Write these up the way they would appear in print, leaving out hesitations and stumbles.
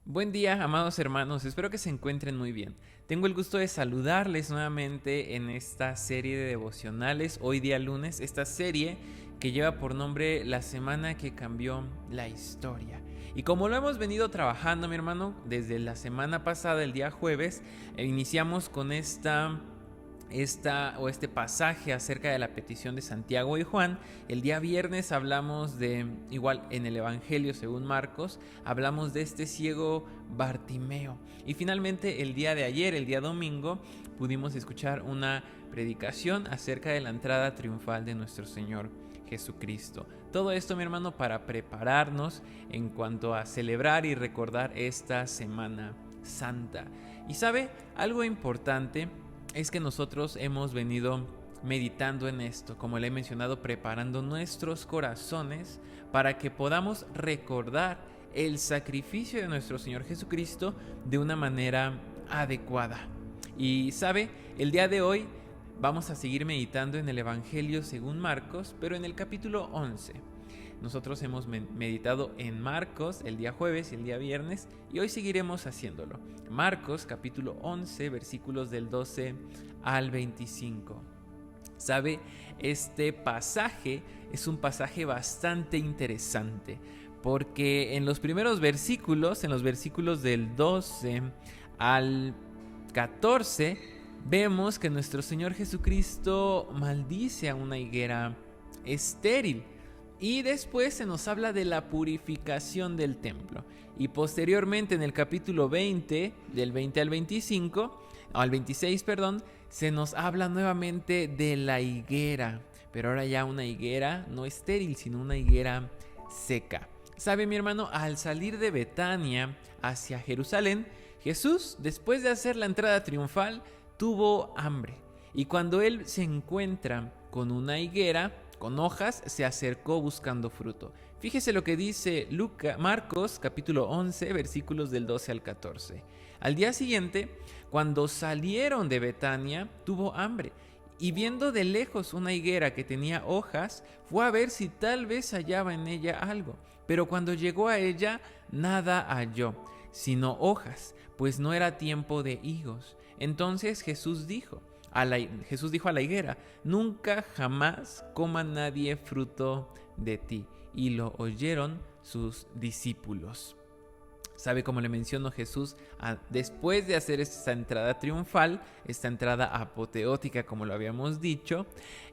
Buen día, amados hermanos, espero que se encuentren muy bien. Tengo el gusto de saludarles nuevamente en esta serie de devocionales, hoy día lunes, esta serie que lleva por nombre La semana que cambió la historia. Y como lo hemos venido trabajando, mi hermano, desde la semana pasada, el día jueves, iniciamos con este pasaje acerca de la petición de Santiago y Juan. El día viernes hablamos igual en el Evangelio según Marcos, hablamos de este ciego Bartimeo. Y finalmente el día de ayer, el día domingo, pudimos escuchar una predicación acerca de la entrada triunfal de nuestro Señor Jesucristo. Todo esto, mi hermano, para prepararnos en cuanto a celebrar y recordar esta Semana Santa. Y sabe, algo importante es que nosotros hemos venido meditando en esto, como le he mencionado, preparando nuestros corazones para que podamos recordar el sacrificio de nuestro Señor Jesucristo de una manera adecuada. Y sabe, el día de hoy vamos a seguir meditando en el Evangelio según Marcos, pero en el capítulo 11. Nosotros hemos meditado en Marcos el día jueves y el día viernes y hoy seguiremos haciéndolo. Marcos capítulo 11 versículos del 12 al 25. ¿Sabe? Este pasaje es un pasaje bastante interesante porque en los primeros versículos, en los versículos del 12 al 14, vemos que nuestro Señor Jesucristo maldice a una higuera estéril. Y después se nos habla de la purificación del templo. Y posteriormente en el capítulo 20, del 20 al 25, al 26, perdón, se nos habla nuevamente de la higuera. Pero ahora ya una higuera no estéril, sino una higuera seca. ¿Sabe, mi hermano? Al salir de Betania hacia Jerusalén, Jesús, después de hacer la entrada triunfal, tuvo hambre. Y cuando él se encuentra con una higuera con hojas, se acercó buscando fruto. Fíjese lo que dice Marcos capítulo 11 versículos del 12 al 14. Al día siguiente, cuando salieron de Betania, tuvo hambre y viendo de lejos una higuera que tenía hojas, fue a ver si tal vez hallaba en ella algo. Pero cuando llegó a ella, nada halló, sino hojas, pues no era tiempo de higos. Entonces Jesús dijo a la higuera: nunca jamás coma nadie fruto de ti. Y lo oyeron sus discípulos. ¿Sabe? Como le mencionó Jesús, después de hacer esta entrada triunfal, esta entrada apoteótica, como lo habíamos dicho,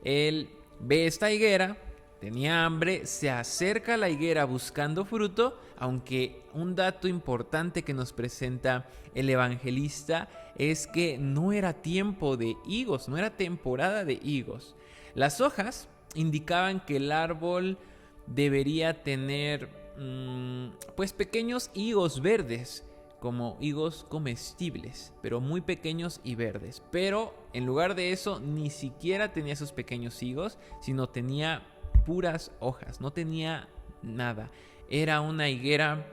él ve esta higuera, tenía hambre, se acerca a la higuera buscando fruto, aunque un dato importante que nos presenta el evangelista es que no era tiempo de higos, no era temporada de higos. Las hojas indicaban que el árbol debería tener pues pequeños higos verdes, como higos comestibles, pero muy pequeños y verdes. Pero en lugar de eso, ni siquiera tenía esos pequeños higos, sino tenía puras hojas, no tenía nada. Era una higuera,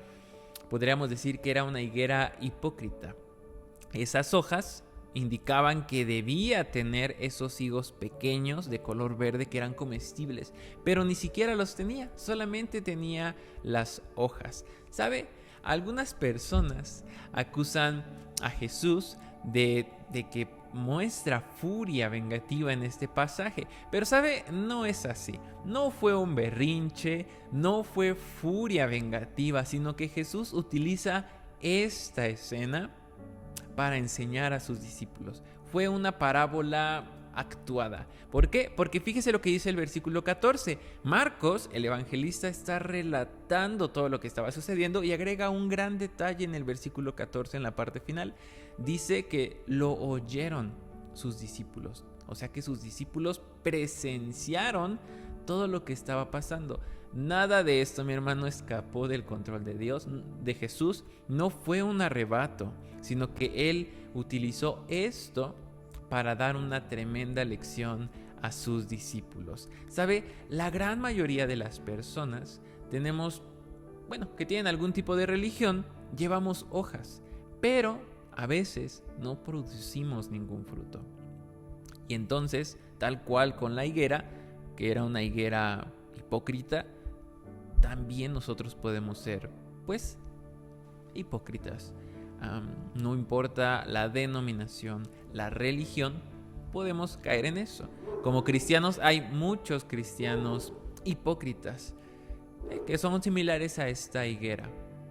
podríamos decir que era una higuera hipócrita. Esas hojas indicaban que debía tener esos higos pequeños de color verde que eran comestibles, pero ni siquiera los tenía, solamente tenía las hojas. ¿Sabe? Algunas personas acusan a Jesús de que muestra furia vengativa en este pasaje, pero ¿sabe? No es así. No fue un berrinche, no fue furia vengativa, sino que Jesús utiliza esta escena para enseñar a sus discípulos. Fue una parábola actuada. ¿Por qué? Porque fíjese lo que dice el versículo 14. Marcos, el evangelista, está relatando todo lo que estaba sucediendo y agrega un gran detalle en el versículo 14, en la parte final. Dice que lo oyeron sus discípulos. O sea que sus discípulos presenciaron todo lo que estaba pasando. Nada de esto, mi hermano, escapó del control de Dios, de Jesús. No fue un arrebato, sino que Él utilizó esto para dar una tremenda lección a sus discípulos. ¿Sabe? La gran mayoría de las personas que tienen algún tipo de religión, llevamos hojas, pero a veces no producimos ningún fruto. Y entonces, tal cual con la higuera, que era una higuera hipócrita, también nosotros podemos ser, pues, hipócritas. No importa la denominación, la religión, podemos caer en eso. Como cristianos hay muchos cristianos hipócritas que son similares a esta higuera,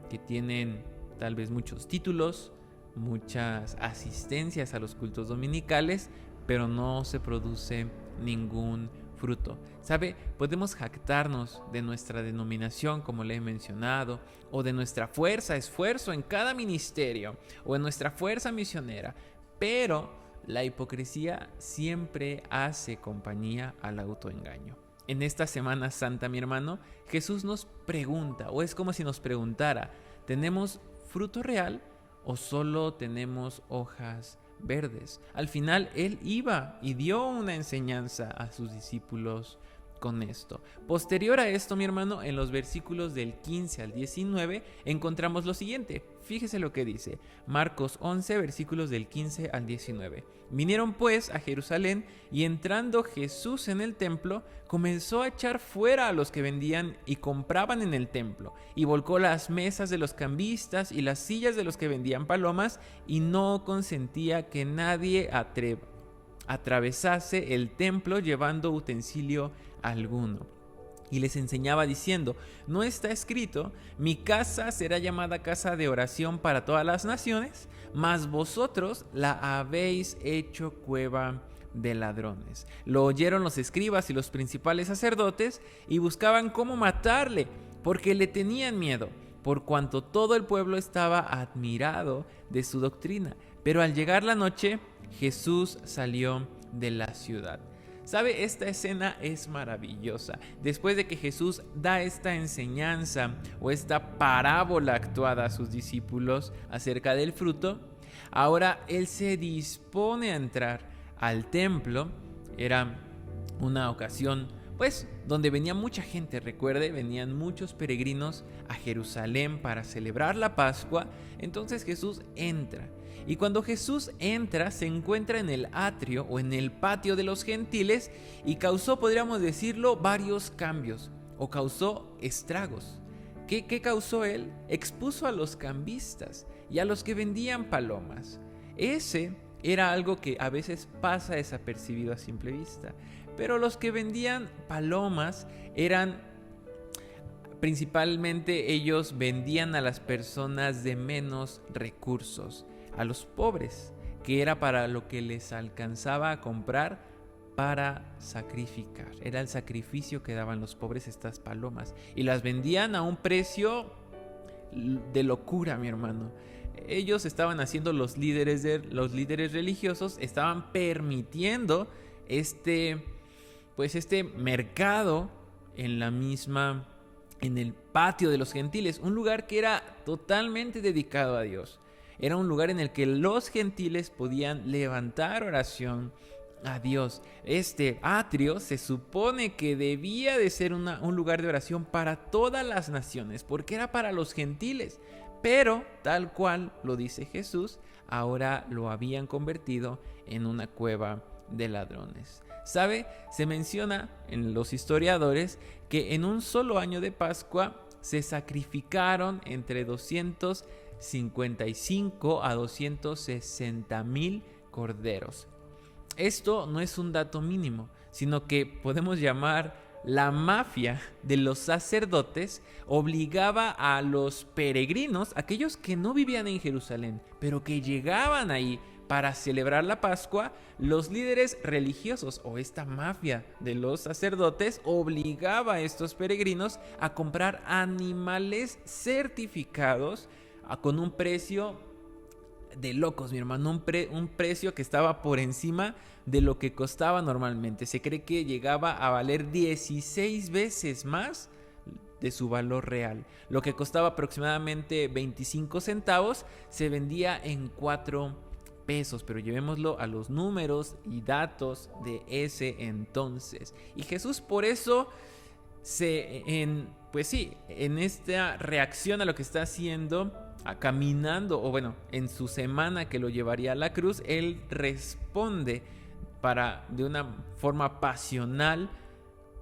que tienen tal vez muchos títulos, muchas asistencias a los cultos dominicales, pero no se produce ningún fruto. ¿Sabe? Podemos jactarnos de nuestra denominación, como le he mencionado, o de nuestra fuerza, esfuerzo en cada ministerio, o en nuestra fuerza misionera, pero la hipocresía siempre hace compañía al autoengaño. En esta Semana Santa, mi hermano, Jesús nos pregunta, o es como si nos preguntara, ¿tenemos fruto real o solo tenemos hojas verdes? Al final, Él iba y dio una enseñanza a sus discípulos con esto. Posterior a esto, mi hermano, en los versículos del 15 al 19, encontramos lo siguiente. Fíjese lo que dice Marcos 11, versículos del 15 al 19. Vinieron pues a Jerusalén, y entrando Jesús en el templo, comenzó a echar fuera a los que vendían y compraban en el templo, y volcó las mesas de los cambistas y las sillas de los que vendían palomas, y no consentía que nadie atravesase el templo llevando utensilio alguno. Y les enseñaba diciendo, ¿no está escrito, mi casa será llamada casa de oración para todas las naciones? Mas vosotros la habéis hecho cueva de ladrones. Lo oyeron los escribas y los principales sacerdotes y buscaban cómo matarle, porque le tenían miedo, por cuanto todo el pueblo estaba admirado de su doctrina. Pero al llegar la noche, Jesús salió de la ciudad. ¿Sabe? Esta escena es maravillosa. Después de que Jesús da esta enseñanza o esta parábola actuada a sus discípulos acerca del fruto, ahora Él se dispone a entrar al templo. Era una ocasión, pues, donde venía mucha gente. Recuerde, venían muchos peregrinos a Jerusalén para celebrar la Pascua. Entonces Jesús entra. Y cuando Jesús entra, se encuentra en el atrio o en el patio de los gentiles y causó, podríamos decirlo, varios cambios o causó estragos. ¿Qué causó Él? Expuso a los cambistas y a los que vendían palomas. Ese era algo que a veces pasa desapercibido a simple vista. Pero los que vendían palomas eran, principalmente ellos vendían a las personas de menos recursos, a los pobres, que era para lo que les alcanzaba a comprar para sacrificar. Era el sacrificio que daban los pobres estas palomas. Y las vendían a un precio de locura, mi hermano. Ellos estaban haciendo los líderes religiosos, estaban permitiendo este mercado en el patio de los gentiles, un lugar que era totalmente dedicado a Dios. Era un lugar en el que los gentiles podían levantar oración a Dios. Este atrio se supone que debía de ser un lugar de oración para todas las naciones, porque era para los gentiles. Pero, tal cual lo dice Jesús, ahora lo habían convertido en una cueva de ladrones. ¿Sabe? Se menciona en los historiadores que en un solo año de Pascua se sacrificaron entre 255 a 260,000 corderos. Esto no es un dato mínimo, sino que podemos llamar la mafia de los sacerdotes obligaba a los peregrinos, aquellos que no vivían en Jerusalén, pero que llegaban ahí para celebrar la Pascua. Los líderes religiosos o esta mafia de los sacerdotes obligaba a estos peregrinos a comprar animales certificados con un precio de locos, mi hermano, un precio que estaba por encima de lo que costaba normalmente. Se cree que llegaba a valer 16 veces más de su valor real. Lo que costaba aproximadamente 25 centavos se vendía en 4 pesos, pero llevémoslo a los números y datos de ese entonces. Y Jesús por eso en esta reacción a lo que está haciendo, caminando, o bueno, en su semana que lo llevaría a la cruz, él responde de una forma pasional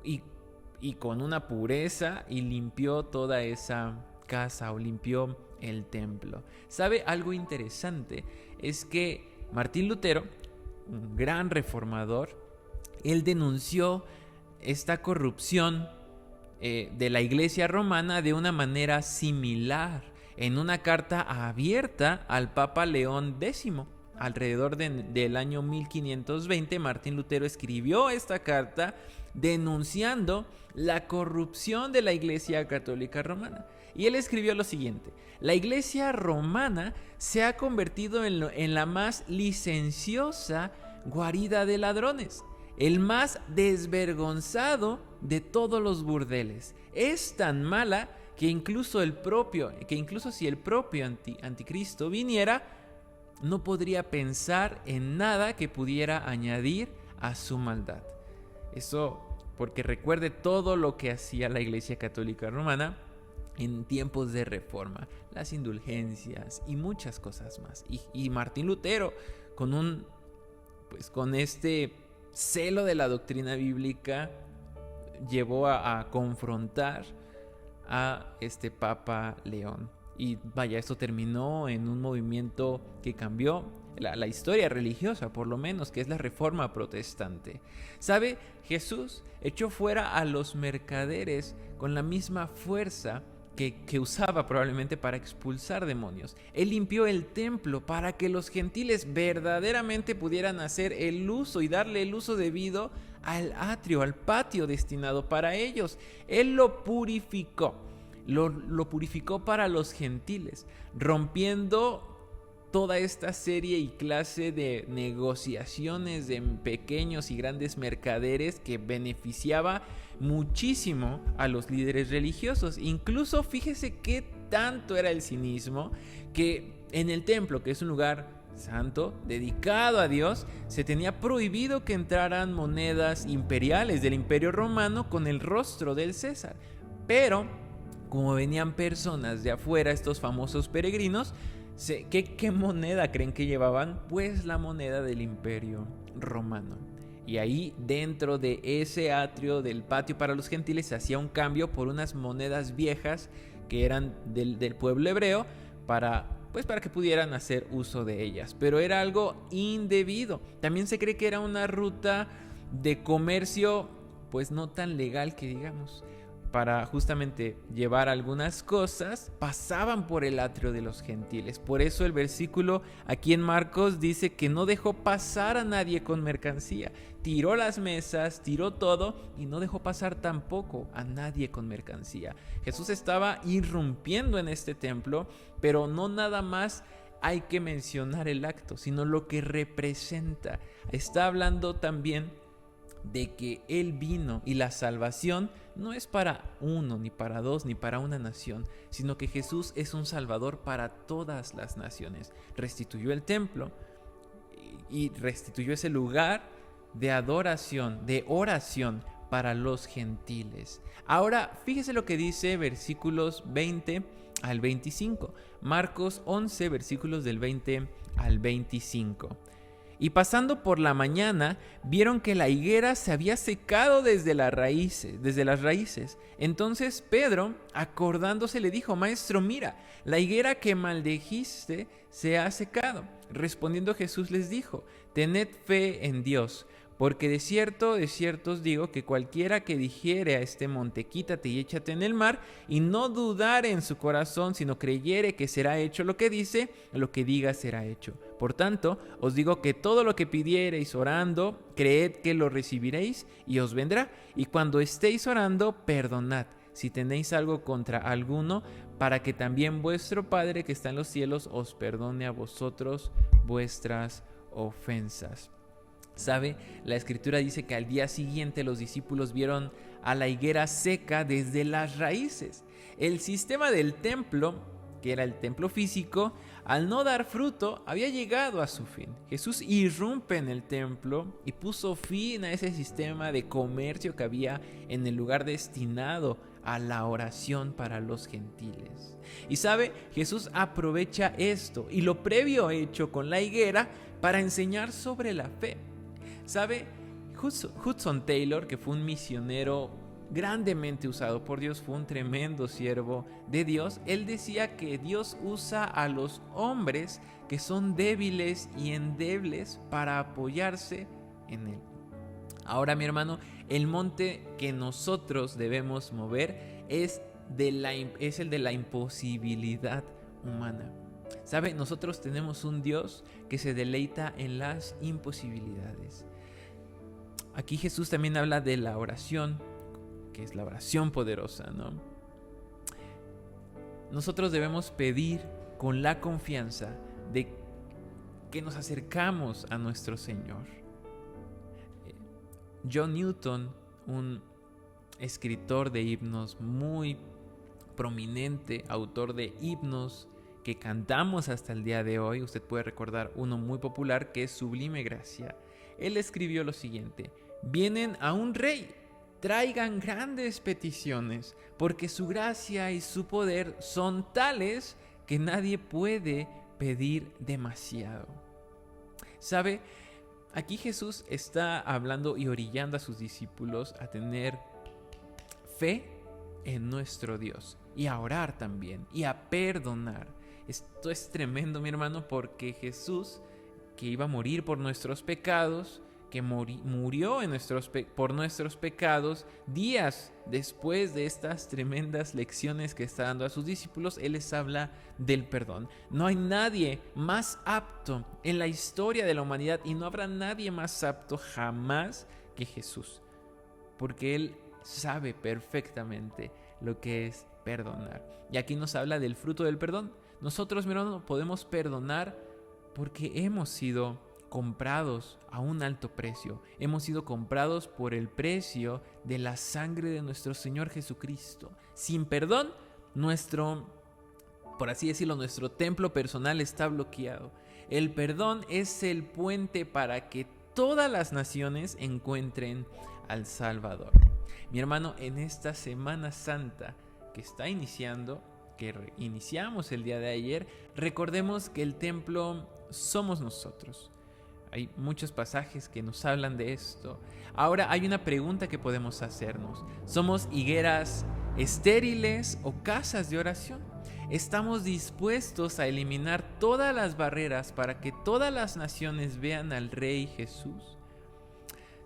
y con una pureza, y limpió toda esa casa, o limpió el templo. ¿Sabe algo interesante? Es que Martín Lutero, un gran reformador, él denunció esta corrupción de la Iglesia romana de una manera similar en una carta abierta al Papa León X. Alrededor del año 1520, Martín Lutero escribió esta carta denunciando la corrupción de la Iglesia Católica Romana. Y él escribió lo siguiente: la Iglesia romana se ha convertido en la más licenciosa guarida de ladrones, el más desvergonzado de todos los burdeles. Es tan mala que incluso si el propio anticristo viniera, no podría pensar en nada que pudiera añadir a su maldad. Eso porque recuerde todo lo que hacía la Iglesia Católica Romana en tiempos de reforma, las indulgencias y muchas cosas más. Y Martín Lutero, con este celo de la doctrina bíblica, llevó a confrontar a este Papa León. Y vaya, esto terminó en un movimiento que cambió la historia religiosa, por lo menos, que es la Reforma Protestante. ¿Sabe? Jesús echó fuera a los mercaderes con la misma fuerza que usaba probablemente para expulsar demonios. Él limpió el templo para que los gentiles verdaderamente pudieran hacer el uso y darle el uso debido al atrio, al patio destinado para ellos. Él lo purificó. Lo purificó para los gentiles, rompiendo toda esta serie y clase de negociaciones de pequeños y grandes mercaderes que beneficiaba muchísimo a los líderes religiosos. Incluso fíjese qué tanto era el cinismo que en el templo, que es un lugar santo, dedicado a Dios, se tenía prohibido que entraran monedas imperiales del Imperio Romano con el rostro del César. Pero como venían personas de afuera, estos famosos peregrinos, ¿qué moneda creen que llevaban? Pues la moneda del Imperio Romano. Y ahí, dentro de ese atrio del patio para los gentiles, se hacía un cambio por unas monedas viejas que eran del pueblo hebreo para que pudieran hacer uso de ellas. Pero era algo indebido. También se cree que era una ruta de comercio pues no tan legal que digamos. Para justamente llevar algunas cosas, pasaban por el atrio de los gentiles. Por eso el versículo aquí en Marcos dice que no dejó pasar a nadie con mercancía. Tiró las mesas, tiró todo y no dejó pasar tampoco a nadie con mercancía. Jesús estaba irrumpiendo en este templo, pero no nada más hay que mencionar el acto, sino lo que representa. Está hablando también de que Él vino y la salvación no es para uno, ni para dos, ni para una nación, sino que Jesús es un salvador para todas las naciones. Restituyó el templo y restituyó ese lugar de adoración, de oración para los gentiles. Ahora, fíjese lo que dice versículos 20 al 25. Marcos 11, versículos del 20 al 25. Y pasando por la mañana, vieron que la higuera se había secado desde las raíces. Entonces Pedro, acordándose, le dijo: Maestro, mira, la higuera que maldijiste se ha secado. Respondiendo Jesús les dijo: Tened fe en Dios, porque de cierto os digo que cualquiera que dijere a este monte: quítate y échate en el mar, y no dudare en su corazón, sino creyere que será hecho lo que dice, lo que diga será hecho. Por tanto, os digo que todo lo que pidiereis orando, creed que lo recibiréis y os vendrá. Y cuando estéis orando, perdonad si tenéis algo contra alguno, para que también vuestro Padre que está en los cielos os perdone a vosotros vuestras ofensas. ¿Sabe? La escritura dice que al día siguiente los discípulos vieron a la higuera seca desde las raíces. El sistema del templo, que era el templo físico, al no dar fruto, había llegado a su fin. Jesús irrumpe en el templo y puso fin a ese sistema de comercio que había en el lugar destinado a la oración para los gentiles. Y sabe, Jesús aprovecha esto y lo previo hecho con la higuera para enseñar sobre la fe. ¿Sabe? Hudson Taylor, que fue un misionero grandemente usado por Dios, fue un tremendo siervo de Dios. Él decía que Dios usa a los hombres que son débiles y endebles para apoyarse en Él. Ahora, mi hermano, el monte que nosotros debemos mover es el de la imposibilidad humana. ¿Sabe? Nosotros tenemos un Dios que se deleita en las imposibilidades. Aquí Jesús también habla de la oración, que es la oración poderosa, ¿no? Nosotros debemos pedir con la confianza de que nos acercamos a nuestro Señor. John Newton, un escritor de himnos muy prominente, autor de himnos que cantamos hasta el día de hoy, usted puede recordar uno muy popular que es Sublime Gracia. Él escribió lo siguiente: vienen a un rey, traigan grandes peticiones, porque su gracia y su poder son tales que nadie puede pedir demasiado. ¿Sabe? Aquí Jesús está hablando y orillando a sus discípulos a tener fe en nuestro Dios y a orar también y a perdonar. Esto es tremendo, mi hermano, porque Jesús, que iba a morir por nuestros pecados, que murió por nuestros pecados, días después de estas tremendas lecciones que está dando a sus discípulos, Él les habla del perdón. No hay nadie más apto en la historia de la humanidad y no habrá nadie más apto jamás que Jesús, porque Él sabe perfectamente lo que es perdonar. Y aquí nos habla del fruto del perdón. Nosotros, mi hermano, podemos perdonar porque hemos sido comprados a un alto precio. Hemos sido comprados por el precio de la sangre de nuestro Señor Jesucristo. Sin perdón, por así decirlo, nuestro templo personal está bloqueado. El perdón es el puente para que todas las naciones encuentren al Salvador. Mi hermano, en esta Semana Santa que está iniciando, que iniciamos el día de ayer, recordemos que el templo somos nosotros. Hay muchos pasajes que nos hablan de esto. Ahora hay una pregunta que podemos hacernos. ¿Somos higueras estériles o casas de oración? ¿Estamos dispuestos a eliminar todas las barreras para que todas las naciones vean al Rey Jesús?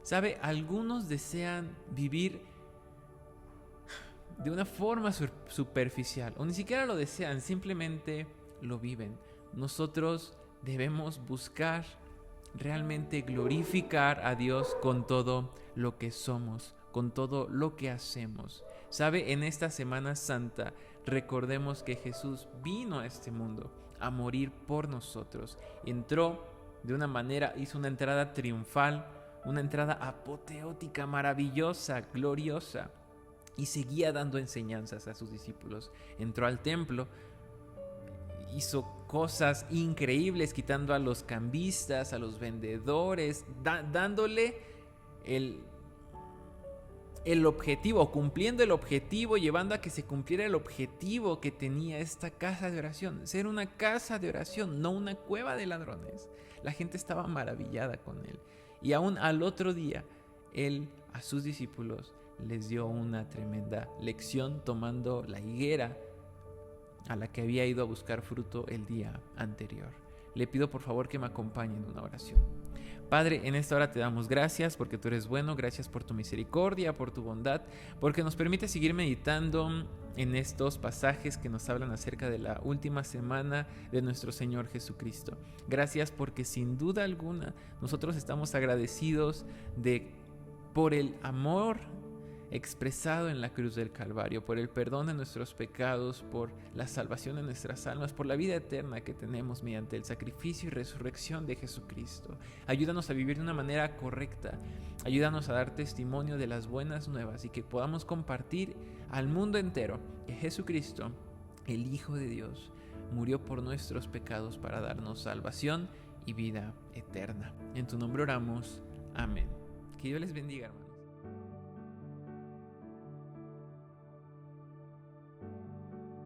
¿Sabe? Algunos desean vivir de una forma superficial, o ni siquiera lo desean, simplemente lo viven. Nosotros debemos buscar realmente glorificar a Dios con todo lo que somos, con todo lo que hacemos. ¿Sabe? En esta Semana Santa recordemos que Jesús vino a este mundo a morir por nosotros. Entró de una manera, hizo una entrada triunfal, una entrada apoteótica, maravillosa, gloriosa, y seguía dando enseñanzas a sus discípulos. Entró al templo, hizo cosas increíbles, quitando a los cambistas, a los vendedores, dándole el objetivo, cumpliendo el objetivo, llevando a que se cumpliera el objetivo que tenía esta casa de oración, ser una casa de oración, no una cueva de ladrones. La gente estaba maravillada con él. Y aún al otro día, él a sus discípulos les dio una tremenda lección, tomando la higuera a la que había ido a buscar fruto el día anterior. Le pido por favor que me acompañen en una oración. Padre, en esta hora te damos gracias porque tú eres bueno, gracias por tu misericordia, por tu bondad, porque nos permite seguir meditando en estos pasajes que nos hablan acerca de la última semana de nuestro Señor Jesucristo. Gracias porque sin duda alguna nosotros estamos agradecidos por el amor expresado en la cruz del Calvario, por el perdón de nuestros pecados, por la salvación de nuestras almas, por la vida eterna que tenemos mediante el sacrificio y resurrección de Jesucristo. Ayúdanos a vivir de una manera correcta, ayúdanos a dar testimonio de las buenas nuevas y que podamos compartir al mundo entero que Jesucristo, el Hijo de Dios, murió por nuestros pecados para darnos salvación y vida eterna. En tu nombre oramos. Amén. Que Dios les bendiga, hermano.